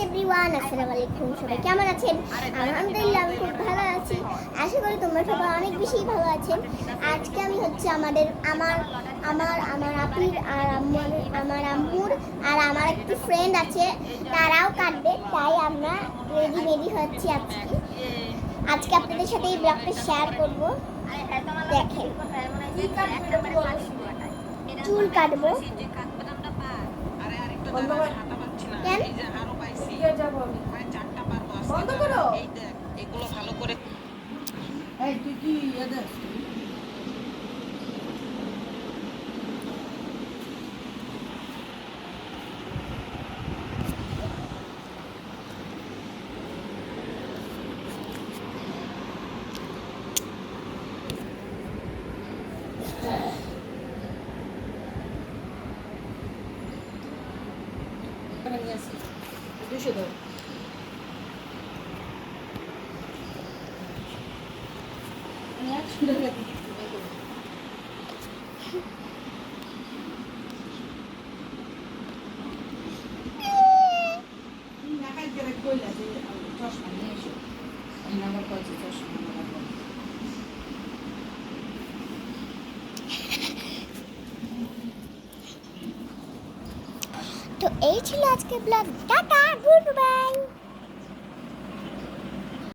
Everyone, আসসালামু আলাইকুম। সবাই কেমন আছেন? আলহামদুলিল্লাহ আমি খুব ভালো আছি। আশা করি তোমরা সবাই অনেক বেশি ভালো আছেন। আজকে আমি হচ্ছে আমার আপির আর আমার আম্মুর আর আমার একটি ফ্রেন্ড আছে, তারাও কাটবে, তাই আমরা রেডি হচ্ছি আজকে আপনাদের সাথে এই ব্লগটা শেয়ার করব। দেখেন, চুল কাটবো। কেন বন্ধ করো এগুলো ভালো করে। এই তুই কি দুশো দাও। তো এই ছিল আজকে ব্লগ। Tata, good bye.